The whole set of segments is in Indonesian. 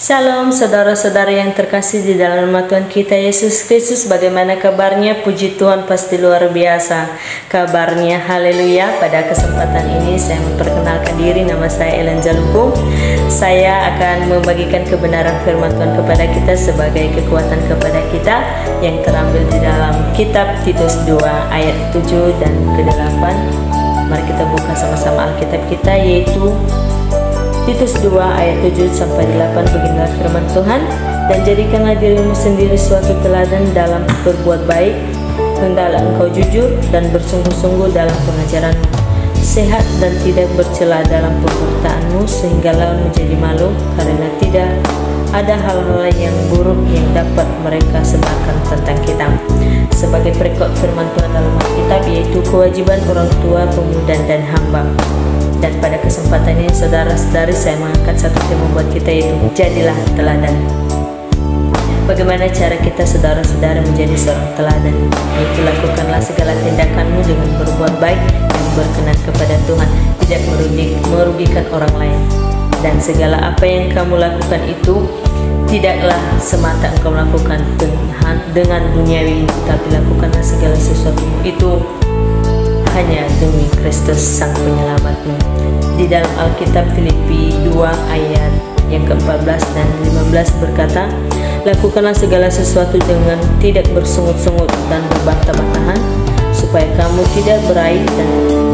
Shalom saudara-saudara yang terkasih di dalam nama Tuhan kita Yesus Kristus. Bagaimana kabarnya? Puji Tuhan, pasti luar biasa kabarnya. Haleluya. Pada kesempatan ini saya memperkenalkan diri. Nama saya Ellen Jalungkung. Saya akan membagikan kebenaran firman Tuhan kepada kita sebagai kekuatan kepada kita, yang terambil di dalam kitab Titus 2 ayat 7 dan ke-8. Mari kita buka sama-sama Alkitab kita, yaitu Titus 2 ayat 7 sampai 8. Beginilah firman Tuhan. Dan jadikanlah dirimu sendiri suatu teladan dalam berbuat baik, hendaklah engkau jujur dan bersungguh-sungguh dalam pengajaranmu, sehat dan tidak bercela dalam perkataanmu, sehingga lawan menjadi malu, karena tidak ada hal-hal yang buruk yang dapat mereka sebarkan tentang kita. Sebagai perekod firman Tuhan dalam Alkitab, yaitu kewajiban orang tua, pemuda dan hamba. Dan pada kesempatan ini saudara-saudari, saya mengangkat satu tema buat kita, yaitu jadilah teladan. Bagaimana cara kita saudara-saudara menjadi seorang teladan? Yaitu lakukanlah segala tindakanmu dengan berbuat baik yang berkenan kepada Tuhan, tidak merugikan orang lain. Dan segala apa yang kamu lakukan itu tidaklah semata engkau melakukan dengan duniawi, tapi lakukanlah segala sesuatu itu hanya demi Kristus Sang Penyelamatmu. Di dalam Alkitab Filipi 2 ayat yang ke-14 dan 15 berkata, lakukanlah segala sesuatu dengan tidak bersungut-sungut dan berbantah-bantahan, supaya kamu tidak beraib dan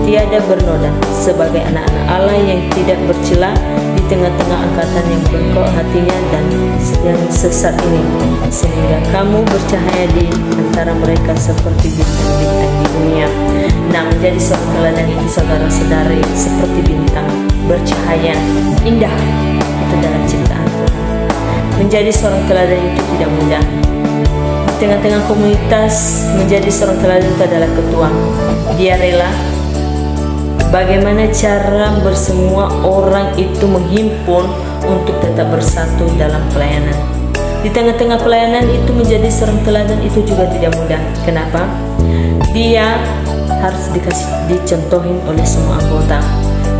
tiada bernoda, sebagai anak-anak Allah yang tidak bercela di tengah-tengah angkatan yang bengkok hatinya dan yang sesat ini, sehingga kamu bercahaya di antara mereka seperti bintang-bintang di dunia. Nah, menjadi seorang teladan itu saudara-saudari seperti bintang, bercahaya, indah, itu dalam ciptaan Tuhan. Menjadi seorang teladan itu tidak mudah. Di tengah-tengah komunitas, menjadi seorang teladan itu adalah ketua. Dia rela. Bagaimana cara bersemua orang itu menghimpun untuk tetap bersatu dalam pelayanan. Di tengah-tengah pelayanan itu menjadi seorang teladan itu juga tidak mudah. Kenapa? Dia harus dicontohin oleh semua anggota.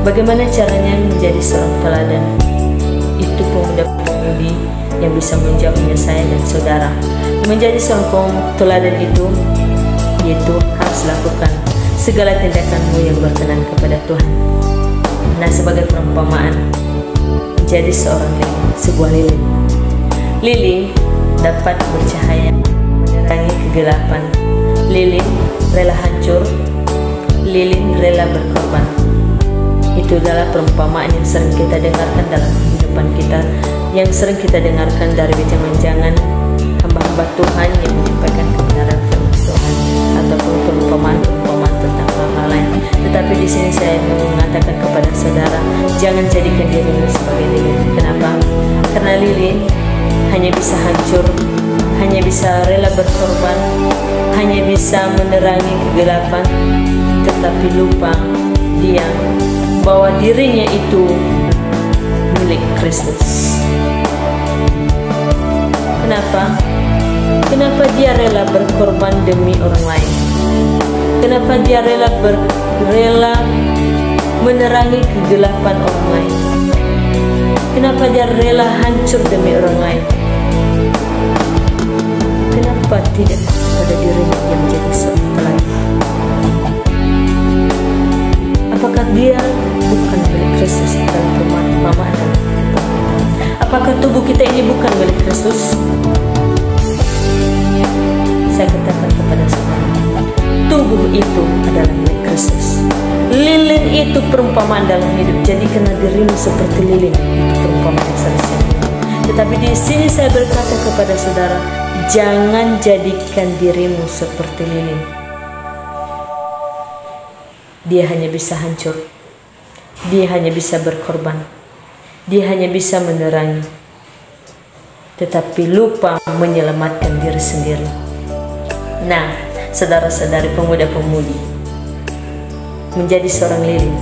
Bagaimana caranya menjadi seorang teladan? Itu pemuda-pemudi yang bisa menjawabnya saya dan saudara. Menjadi seorang teladan itu, yaitu harus lakukan segala tindakanmu yang berkenan kepada Tuhan. Nah, sebagai perumpamaan, menjadi seorang lilin, sebuah lilin. Lilin dapat bercahaya, menerangi kegelapan. Lilin rela hancur, lilin rela berkorban. Itu adalah perumpamaan yang sering kita dengarkan dalam kehidupan kita, yang sering kita dengarkan dari bincang-bincangan hamba-hamba Tuhan yang menyampaikan kebenaran firman Tuhan, ataupun perumpamaan-perumpamaan tentang hal-hal lain. Tetapi di sini saya mengatakan kepada saudara, jangan jadikan dirimu sebagai lilin. Kenapa? Karena lilin hanya bisa hancur, hanya bisa rela berkorban, hanya bisa menerangi kegelapan, tetapi lupa dia bahwa dirinya itu milik Kristus. Kenapa? Kenapa dia rela berkorban demi orang lain? Kenapa dia rela menerangi kegelapan orang lain? Kenapa dia rela hancur demi orang lain? Kenapa tidak pada dirinya yang menjadi seorang teladan? Apakah dia bukan milik Kristus dalam perumpamaan? Apakah tubuh kita ini bukan milik Kristus? Saya katakan kepada saudara, tubuh itu adalah milik Kristus. Lilin itu perumpamaan dalam hidup. Jadikanlah dirimu seperti lilin. Itu perumpamaan yang selesai. Tetapi di sini saya berkata kepada saudara, jangan jadikan dirimu seperti lilin. Dia hanya bisa hancur. Dia hanya bisa berkorban. Dia hanya bisa menerangi, tetapi lupa menyelamatkan diri sendiri. Nah, saudara-saudari pemuda-pemudi, menjadi seorang lilin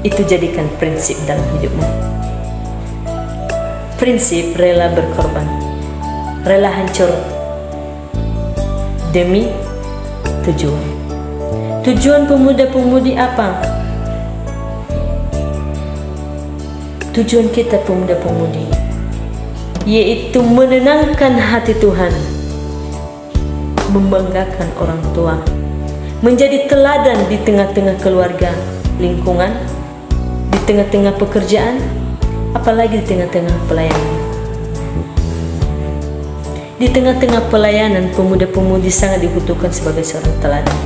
itu jadikan prinsip dalam hidupmu. Prinsip rela berkorban, rela hancur demi tujuan. Tujuan pemuda-pemudi apa? Tujuan kita pemuda-pemudi yaitu menenangkan hati Tuhan, membanggakan orang tua, menjadi teladan di tengah-tengah keluarga, lingkungan, di tengah-tengah pekerjaan, apalagi di tengah-tengah pelayanan. Di tengah-tengah pelayanan, pemuda-pemudi sangat dibutuhkan sebagai seorang teladan.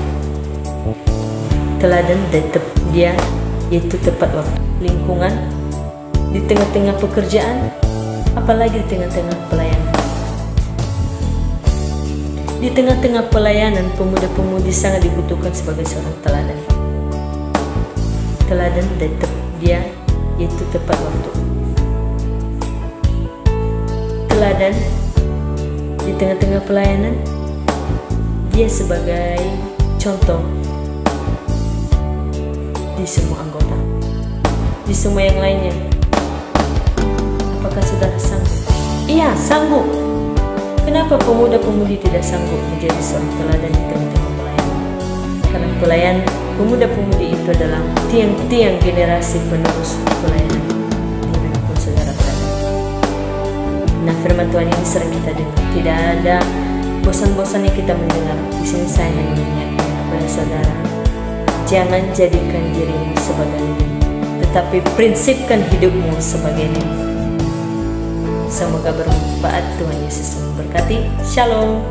Teladan dia yaitu tepat waktu, lingkungan, di tengah-tengah pekerjaan, apalagi di tengah-tengah pelayanan. Di tengah-tengah pelayanan, pemuda-pemudi sangat dibutuhkan sebagai seorang teladan. Teladan dia yaitu tepat waktu. Teladan di tengah-tengah pelayanan, dia sebagai contoh di semua anggota, di semua yang lainnya. Apakah saudara sanggup? Iya, sanggup. Kenapa pemuda-pemudi tidak sanggup menjadi seorang teladan di tengah-tengah pelayanan? Karena pemuda-pemudi itu adalah tiang-tiang generasi penerus pelayanan dimanapun saudara berada. Nah, firman Tuhan ini sering kita dengar. Tidak ada bosan-bosannya kita mendengar. Di sini saya hanya mengingatkan kepada saudara, jangan jadikan dirimu sebagai lilin, tetapi prinsipkan hidupmu sebagai lilin. Semoga bermanfaat. Tuhan Yesus memberkati. Shalom.